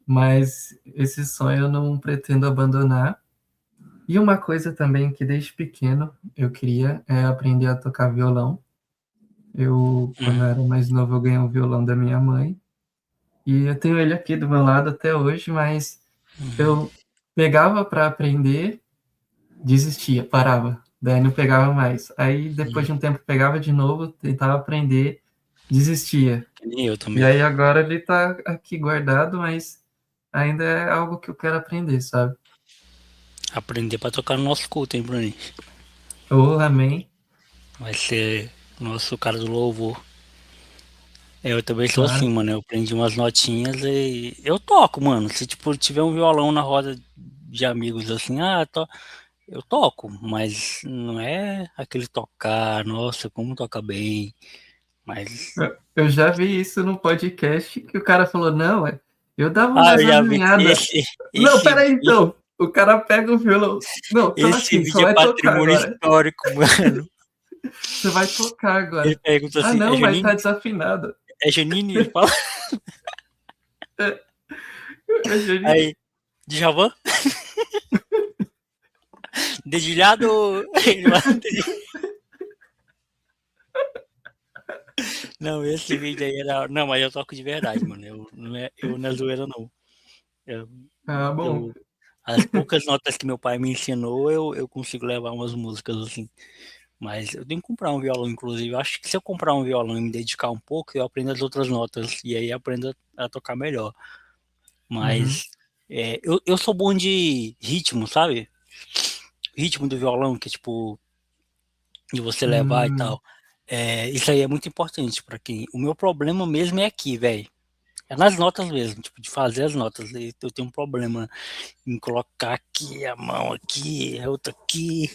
mas esse sonho eu não pretendo abandonar. E uma coisa também que desde pequeno eu queria é aprender a tocar violão. Quando eu Uhum. era mais novo, eu ganhei um violão da minha mãe. E eu tenho ele aqui do meu lado até hoje, mas eu pegava para aprender, desistia, parava. Daí não pegava mais. Aí depois de um tempo pegava de novo, tentava aprender, desistia. Que nem eu E também. aí agora ele tá aqui guardado, mas ainda é algo que eu quero aprender, sabe? Aprender para tocar no nosso culto, hein, Bruninho? Oh, amém. Vai ser o nosso cara do louvor. Eu também sou assim, Claro. mano. Eu aprendi umas notinhas e eu toco, mano. Se tipo tiver um violão na roda de amigos assim, eu toco, mas não é aquele tocar, nossa, como toca bem. Mas Eu já vi isso no podcast que o cara falou, não, eu dava umas eu já vi arranhadas. Não, esse peraí então. O cara pega o violão. Não, tô esse aqui, só vídeo é vai tocar patrimônio agora. histórico, mano. Você vai tocar Ele agora. pergunta Ah, assim, não, mas tá desafinado. É Janine? Ele fala, Eu juro. aí, Djavan? Dedilhado? Ele vai, não, esse vídeo aí era. Não, mas eu toco de verdade, mano. Eu não é zoeira, não. Eu, Ah, bom. eu- as poucas notas que meu pai me ensinou, eu consigo levar umas músicas assim. Mas eu tenho que comprar um violão, inclusive. Eu acho que se eu comprar um violão e me dedicar um pouco, eu aprendo as outras notas. E aí aprendo a tocar melhor. Uhum. Mas eu sou bom de ritmo, sabe? Ritmo do violão, que é tipo, de você levar e Hum, tal. Isso aí é muito importante para quem. O meu problema mesmo é aqui, velho. É nas notas mesmo, tipo, de fazer as notas. E eu tenho um problema em colocar aqui a mão aqui, a outra aqui.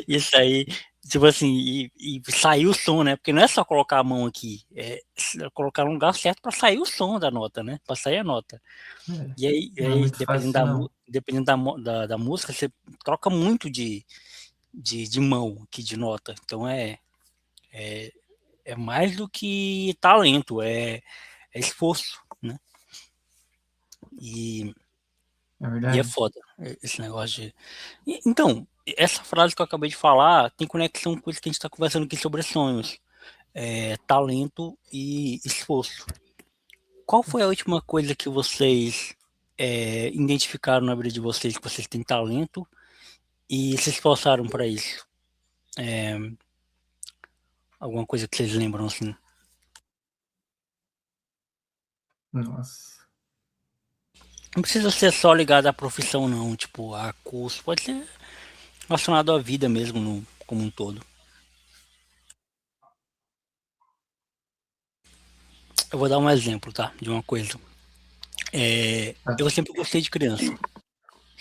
Isso aí, tipo assim, e sair o som, né? Porque não é só colocar a mão aqui, é colocar no lugar certo para sair o som da nota, né? Para sair a nota. é, não é E aí, muito fácil, não. dependendo da música, você troca muito de mão aqui, de nota. Então é mais do que talento, é esforço, né? E, É e é verdade. foda esse negócio de. Então, essa frase que eu acabei de falar tem conexão com isso que a gente está conversando aqui sobre sonhos. Talento e esforço. Qual foi a última coisa que vocês identificaram na vida de vocês que vocês têm talento e se esforçaram para isso? Alguma coisa que vocês lembram, assim? Nossa. Não precisa ser só ligado à profissão, não, tipo, a curso. Pode ser relacionado à vida mesmo, como um todo. Eu vou dar um exemplo, tá? De uma coisa. Tá. Eu sempre gostei de criança.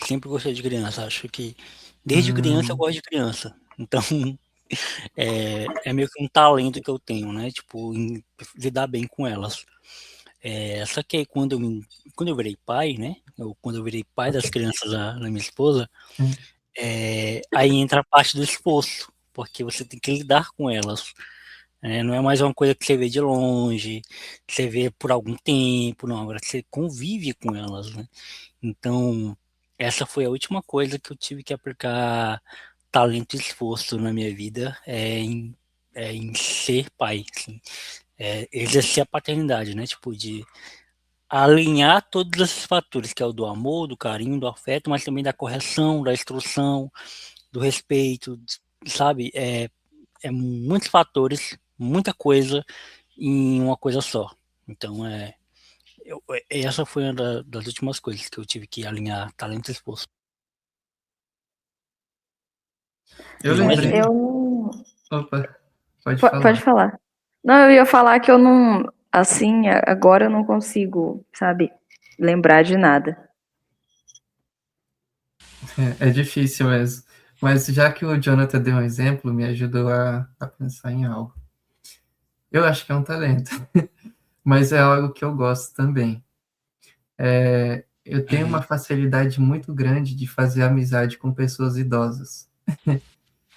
Sempre gostei de criança. Acho que desde criança eu Hum, gosto de criança. Então, é meio que um talento que eu tenho, né? Tipo, em lidar bem com elas. Só que aí quando eu virei pai, né? Quando eu virei pai das crianças da minha esposa, sim. aí entra a parte do esforço, porque você tem que lidar com elas. Não é mais uma coisa que você vê de longe, que você vê por algum tempo, não. Agora você convive com elas, né? Então, essa foi a última coisa que eu tive que aplicar talento e esforço na minha vida, em ser pai, assim. Exercer a paternidade, né? Tipo, de alinhar todos esses fatores, que é o do amor, do carinho, do afeto, mas também da correção, da instrução, do respeito, sabe? É muitos fatores, muita coisa em uma coisa só. Então, essa foi uma das últimas coisas que eu tive que alinhar talento e esforço. Eu E um Mas exemplo, lembrei. eu. Opa, pode Pode falar. falar. Não, eu ia falar que eu não. Assim, agora eu não consigo, sabe, lembrar de nada. É difícil mesmo. Mas já que o Jonathan deu um exemplo, me ajudou a pensar em algo. Eu acho que é um talento, mas é algo que eu gosto também. Eu tenho uma uhum, facilidade muito grande de fazer amizade com pessoas idosas.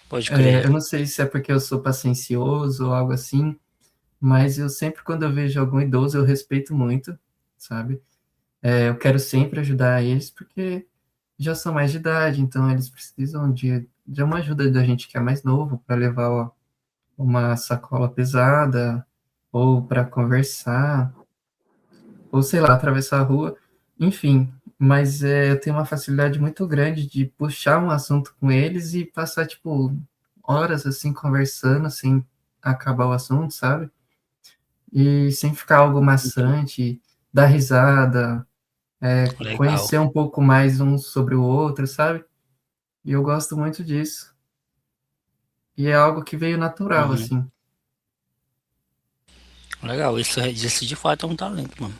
pode crer. Eu não sei se é porque eu sou paciencioso ou algo assim, mas eu sempre, quando eu vejo algum idoso, eu respeito muito, sabe? Eu quero sempre ajudar eles, porque já são mais de idade, então eles precisam de uma ajuda da gente que é mais novo para levar uma sacola pesada, ou para conversar, ou sei lá, atravessar a rua, enfim. Mas eu tenho uma facilidade muito grande de puxar um assunto com eles e passar, tipo, horas assim conversando, sem acabar o assunto, sabe? E sem ficar algo maçante, dar risada, Legal. conhecer um pouco mais um sobre o outro, sabe? E eu gosto muito disso. E é algo que veio natural, Uhum. assim. Legal, isso de fato é um talento, mano.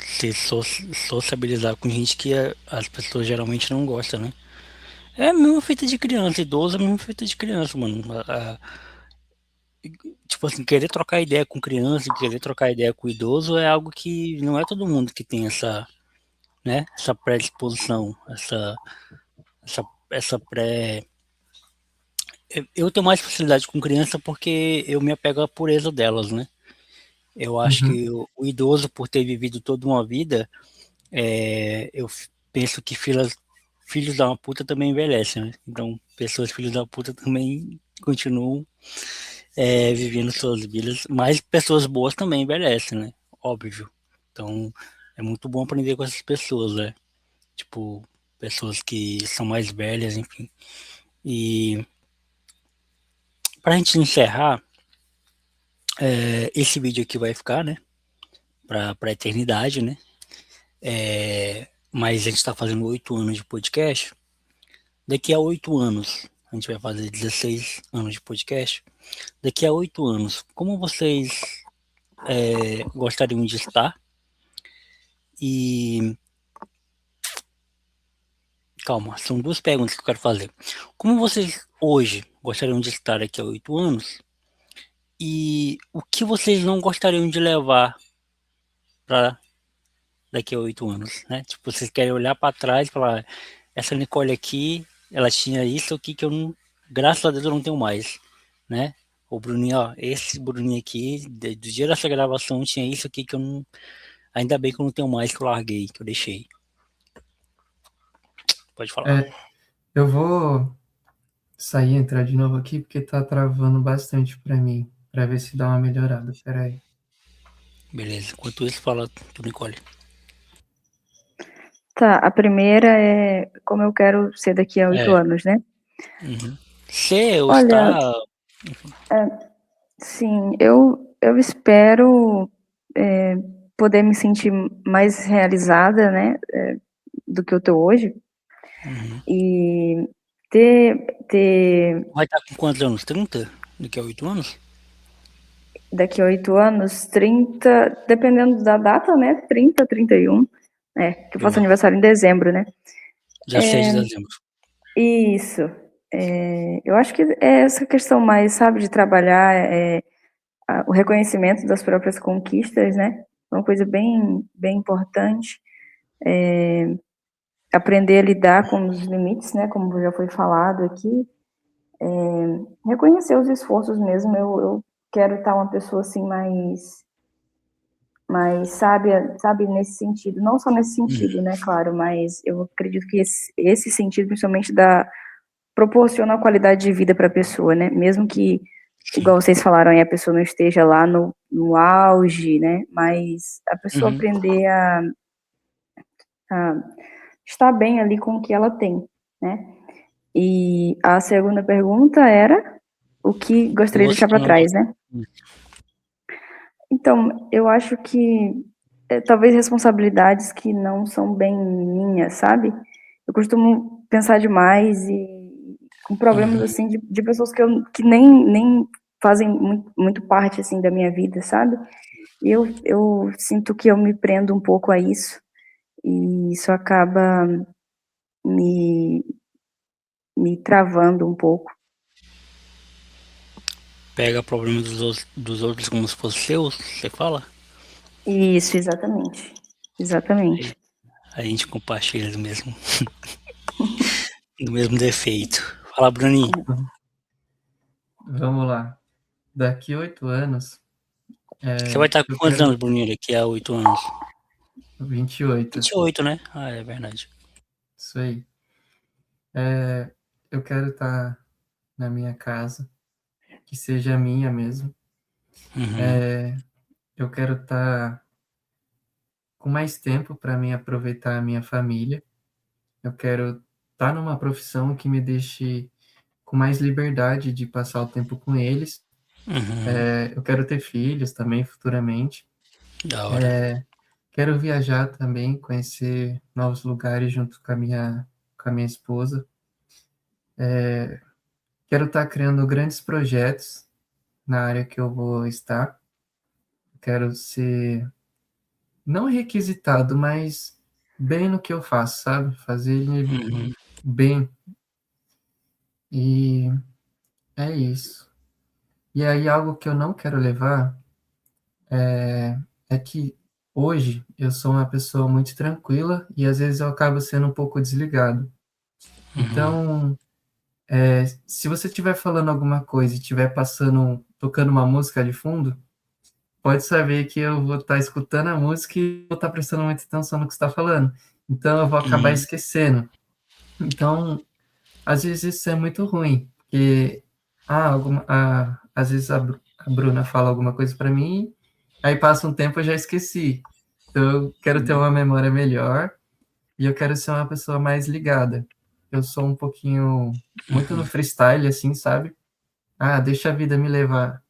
Se sociabilizar com gente que as pessoas geralmente não gostam, né? É a mesma feita de criança, idoso é a mesma feita de criança, mano. Tipo assim, querer trocar ideia com criança, querer trocar ideia com idoso é algo que não é todo mundo que tem essa, né? Essa predisposição, essa pré. Eu tenho mais facilidade com criança porque eu me apego à pureza delas, né? Eu acho Uhum. que o idoso, por ter vivido toda uma vida, eu penso que filhos da uma puta também envelhecem, né? Então, pessoas filhos da puta também continuam vivendo suas vidas, mas pessoas boas também envelhecem, né? Óbvio. Então, é muito bom aprender com essas pessoas, né? Tipo, pessoas que são mais velhas, enfim. E pra gente encerrar, esse vídeo aqui vai ficar, né? Pra eternidade, né? Mas a gente tá fazendo 8 anos de podcast. Daqui a 8 anos, a gente vai fazer 16 anos de podcast. Daqui a 8 anos, como vocês gostariam de estar? E calma, são duas perguntas que eu quero fazer. Como vocês hoje gostariam de estar daqui a 8 anos? E o que vocês não gostariam de levar para daqui a 8 anos, né? Tipo, vocês querem olhar para trás e falar, essa Nicole aqui, ela tinha isso aqui que eu não, graças a Deus eu não tenho mais, né? O Bruninho, ó, esse Bruninho aqui, do dia dessa gravação tinha isso aqui que eu não, ainda bem que eu não tenho mais, que eu larguei, que eu deixei. Pode falar. É, eu vou sair e entrar de novo aqui porque tá travando bastante para mim, para ver se dá uma melhorada. Pera aí. Beleza. Enquanto isso, fala tu, Nicole. Tá, a primeira é como eu quero ser daqui a 8 É. anos, né? Uhum. Você Olha, está... sim, eu espero poder me sentir mais realizada, né, do que eu tô hoje. E ter Vai estar com quantos anos? 30? Daqui a 8 anos? daqui a 8 anos, 30, dependendo da data, né, 30, 31, que eu faço Boa. aniversário em dezembro, né. Dia 6 de dezembro. Isso. Eu acho que é essa questão mais, sabe, de trabalhar o reconhecimento das próprias conquistas, né? É uma coisa bem, bem importante. Aprender a lidar com os limites, né? Como já foi falado aqui. Reconhecer os esforços mesmo. Eu quero estar uma pessoa assim mais sábia, sabe, nesse sentido. Não só nesse sentido, né, claro, mas eu acredito que esse sentido, principalmente proporciona uma qualidade de vida para a pessoa, né? Mesmo que, igual vocês falaram, aí a pessoa não esteja lá no auge, né? Mas a pessoa aprender a estar bem ali com o que ela tem, né? E a segunda pergunta era o que gostaria de Você deixar para não... trás, né? Então, eu acho que talvez responsabilidades que não são bem minhas, sabe? Eu costumo pensar demais e com problemas assim de pessoas que nem fazem muito parte assim da minha vida, sabe? E eu sinto que eu me prendo um pouco a isso e isso acaba me, me travando um pouco. Pega problemas dos outros como se fosse seus, você fala? Isso, exatamente. Exatamente. A gente compartilha do mesmo defeito. Fala, Bruninho. Vamos lá. Daqui 8 anos, Você vai estar com eu quantos quero anos, Bruninho, daqui a 8 anos? 28. 28, né? Ah, é verdade. Isso aí. Eu quero estar na minha casa, que seja minha mesmo. Eu quero estar com mais tempo para mim aproveitar a minha família. Eu quero estar numa profissão que me deixe com mais liberdade de passar o tempo com eles. Eu quero ter filhos também futuramente. Da hora. Quero viajar também, conhecer novos lugares junto com a minha esposa. Quero estar criando grandes projetos na área que eu vou estar. Quero ser não requisitado, mas bem no que eu faço, sabe? Fazer bem. E é isso. E aí algo que eu não quero levar é que hoje eu sou uma pessoa muito tranquila e às vezes eu acabo sendo um pouco desligado. Então, se você estiver falando alguma coisa e estiver tocando uma música de fundo, pode saber que eu vou estar escutando a música e vou estar prestando muita atenção no que você está falando. Então, eu vou acabar esquecendo. Então, às vezes isso é muito ruim, porque às vezes a Bruna fala alguma coisa para mim, aí passa um tempo eu já esqueci. Então, eu quero ter uma memória melhor e eu quero ser uma pessoa mais ligada. Eu sou um pouquinho muito no freestyle, assim, sabe? Ah, deixa a vida me levar.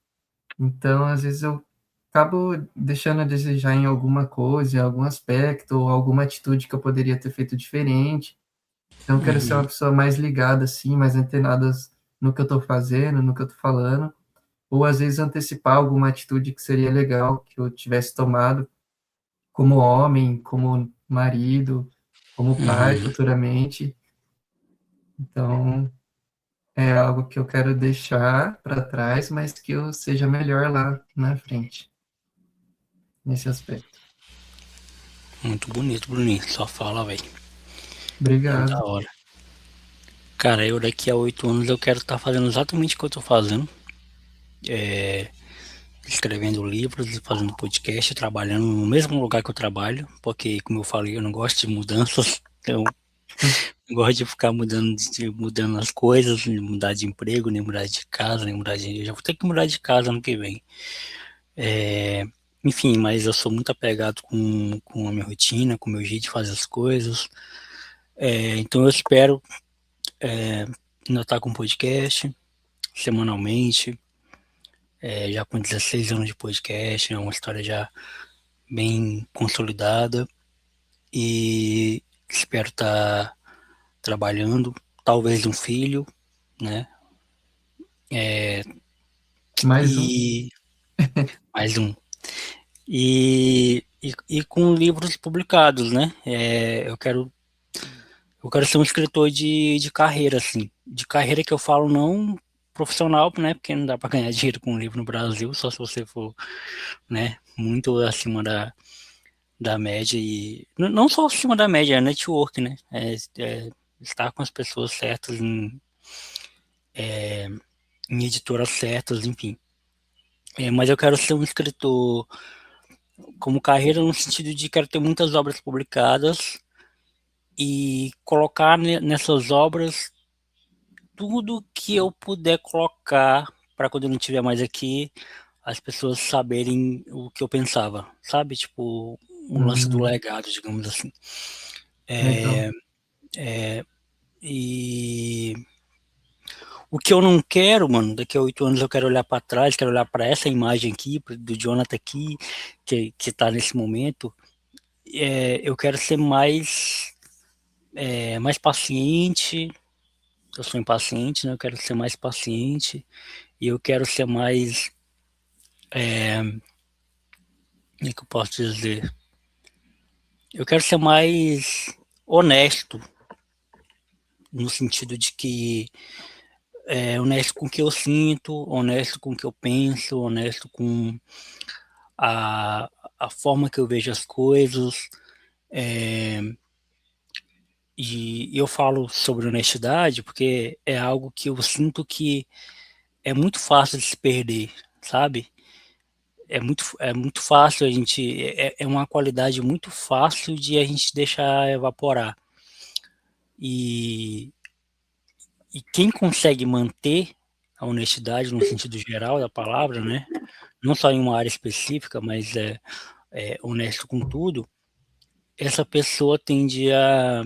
Então, às vezes eu acabo deixando a desejar em alguma coisa, em algum aspecto, ou alguma atitude que eu poderia ter feito diferente. Então, eu quero ser uma pessoa mais ligada, assim, mais antenada no que eu estou fazendo, no que eu estou falando, ou às vezes antecipar alguma atitude que seria legal que eu tivesse tomado como homem, como marido, como pai futuramente. Então, é algo que eu quero deixar para trás, mas que eu seja melhor lá na frente, nesse aspecto. Muito bonito, Bruninho. Só fala, velho. Muito da Obrigado. hora. Cara, eu daqui a 8 anos eu quero estar fazendo exatamente o que eu tô fazendo. Escrevendo livros, fazendo podcast, trabalhando no mesmo lugar que eu trabalho, porque, como eu falei, eu não gosto de mudanças, então eu gosto de ficar mudando as coisas, nem mudar de emprego, nem mudar de casa, nem mudar de... Eu já vou ter que mudar de casa ano que vem. Enfim, mas eu sou muito apegado com a minha rotina, com o meu jeito de fazer as coisas. Então eu espero ainda está com podcast, semanalmente, já com 16 anos de podcast, é uma história já bem consolidada e espero estar trabalhando, talvez um filho, né? Mais um. E mais um. E com livros publicados, né? Eu quero ser um escritor de carreira, assim. De carreira que eu falo não profissional, né? Porque não dá para ganhar dinheiro com um livro no Brasil, só se você for, né? Muito acima da média e não só acima da média, é network, né? Estar com as pessoas certas em editoras certas, enfim. Mas eu quero ser um escritor como carreira no sentido de quero ter muitas obras publicadas e colocar nessas obras tudo que eu puder colocar para quando eu não estiver mais aqui, as pessoas saberem o que eu pensava, sabe? Tipo, um lance do Hum, legado, digamos assim. legal. E o que eu não quero, mano, daqui a 8 anos eu quero olhar para trás, quero olhar para essa imagem aqui, do Jonathan aqui, que tá nesse momento. Eu quero ser mais paciente. Eu sou impaciente, né? Eu quero ser mais paciente e eu quero ser mais, como é que eu posso dizer? Eu quero ser mais honesto, no sentido de que honesto com o que eu sinto, honesto com o que eu penso, honesto com a, a forma que eu vejo as coisas. É, e eu falo sobre honestidade porque é algo que eu sinto que é muito fácil de se perder, sabe? É muito fácil a gente. É uma qualidade muito fácil de a gente deixar evaporar. E, e quem consegue manter a honestidade no sentido geral da palavra, né? Não só em uma área específica, mas é honesto com tudo, essa pessoa tende a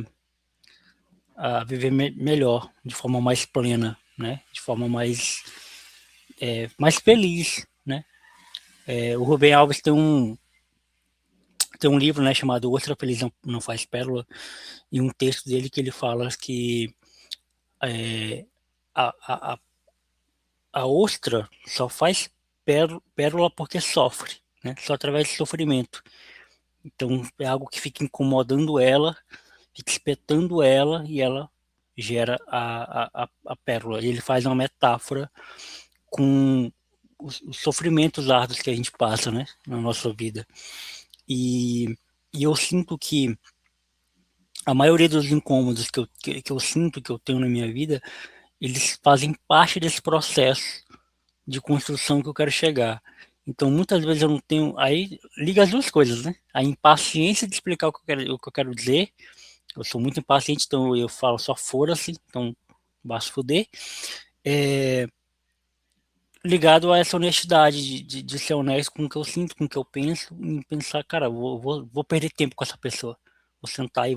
viver melhor, de forma mais plena, né? De forma mais feliz, né? O Rubem Alves tem um livro, né, chamado Ostra Feliz Não Faz Pérola, e um texto dele que ele fala que a, a, a ostra só faz pérola porque sofre, né? Só através de sofrimento. Então é algo que fica incomodando ela, fica espetando ela e ela gera a pérola. E ele faz uma metáfora com os sofrimentos árduos que a gente passa, né, na nossa vida. E eu sinto que a maioria dos incômodos que eu sinto que eu tenho na minha vida, eles fazem parte desse processo de construção que eu quero chegar. Então, muitas vezes eu não tenho. Aí liga as duas coisas, né? A impaciência de explicar o que eu quero dizer. Eu sou muito impaciente, então eu falo só fora-se, então basta foder. É, ligado a essa honestidade de ser honesto com o que eu sinto, com o que eu penso, e pensar, cara, vou perder tempo com essa pessoa. Vou sentar e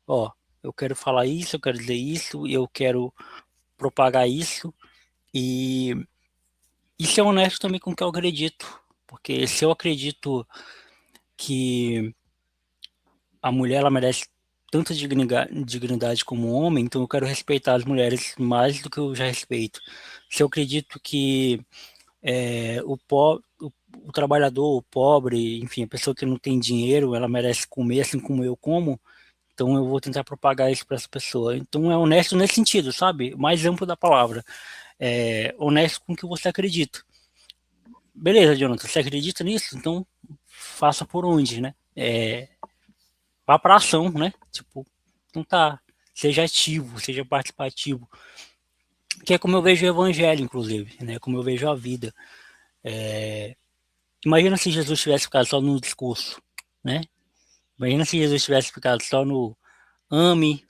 ó, eu quero falar isso, eu quero dizer isso, eu quero propagar isso, e ser honesto também com o que eu acredito. Porque se eu acredito que a mulher ela merece tanta dignidade como o homem, então eu quero respeitar as mulheres mais do que eu já respeito. Se eu acredito que o trabalhador, o pobre, enfim, a pessoa que não tem dinheiro, ela merece comer assim como eu como, então eu vou tentar propagar isso para essa pessoa. Então é honesto nesse sentido, sabe? Mais amplo da palavra. Honesto com o que você acredita. Beleza, Jonathan, você acredita nisso? Então faça por onde, né? Vá para ação, né? Tipo, então tá, seja ativo, seja participativo. Que é como eu vejo o evangelho, inclusive, né? Como eu vejo a vida. Imagina se Jesus tivesse ficado só no discurso, né? Imagina se Jesus tivesse ficado só no ame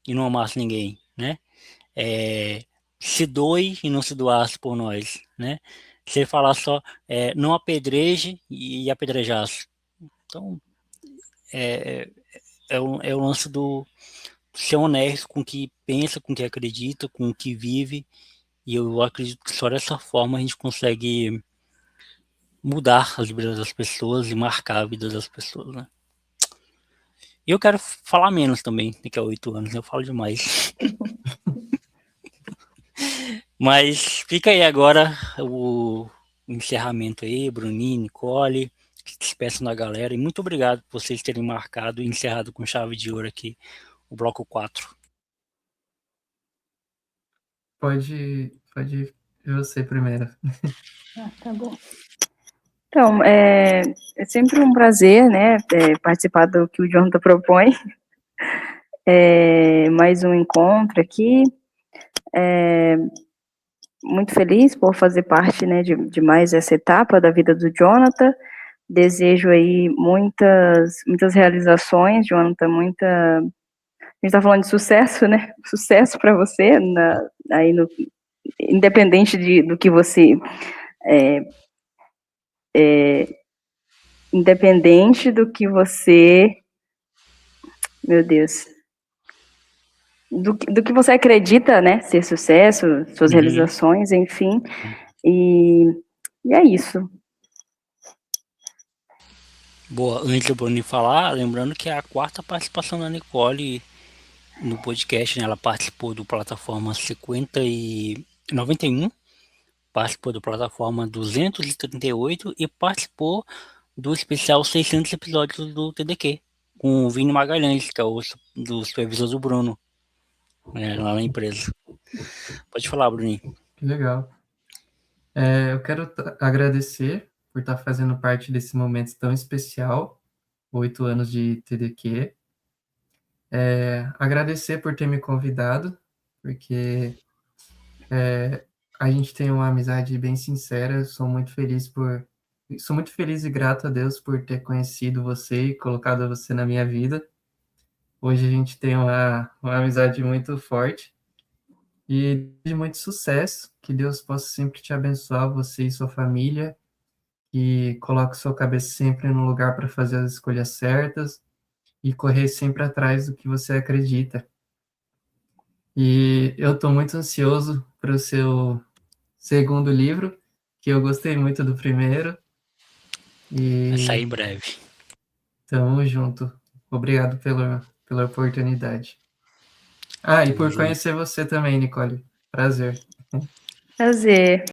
e não amasse ninguém, né? É, se doe e não se doasse por nós, né? Se ele falar só não apedreje e apedrejasse. Então, é o lance do ser honesto com o que pensa, com o que acredita, com o que vive, e eu acredito que só dessa forma a gente consegue mudar as vidas das pessoas e marcar a vida das pessoas, né? E eu quero falar menos também, daqui a 8 anos, eu falo demais. Mas fica aí agora o encerramento aí, Bruninho, Nicole, que se despeçam da galera, e muito obrigado por vocês terem marcado e encerrado com chave de ouro aqui o bloco 4. Pode ir você primeiro. Tá bom. Então, é sempre um prazer, né, participar do que o Jonathan propõe. Mais um encontro aqui. Muito feliz por fazer parte, né, de mais essa etapa da vida do Jonathan. Desejo aí muitas realizações, Jonathan, a gente está falando de sucesso, né? Sucesso para você, independente do que você independente do que você, meu Deus, do que você acredita, né? Ser sucesso, suas realizações, enfim. E é isso. Boa, antes do Bruno falar, lembrando que é a 4ª participação da Nicole no podcast, né? Ela participou do plataforma 91, participou do plataforma 238 e participou do especial 600 episódios do TDQ, com o Vini Magalhães, que é o do supervisor do Bruno, né, lá na empresa. Pode falar, Bruninho. Que legal. Eu quero agradecer por estar fazendo parte desse momento tão especial, 8 anos de TDQ. Agradecer por ter me convidado, porque a gente tem uma amizade bem sincera. Sou muito feliz e grato a Deus por ter conhecido você e colocado você na minha vida. Hoje a gente tem uma amizade muito forte e de muito sucesso. Que Deus possa sempre te abençoar, você e sua família, e coloque sua cabeça sempre no lugar para fazer as escolhas certas e correr sempre atrás do que você acredita. E eu estou muito ansioso para o seu segundo livro, que eu gostei muito do primeiro. Vai sair E em breve. tamo junto. Obrigado pela oportunidade. E por conhecer você também, Nicole. Prazer. Prazer.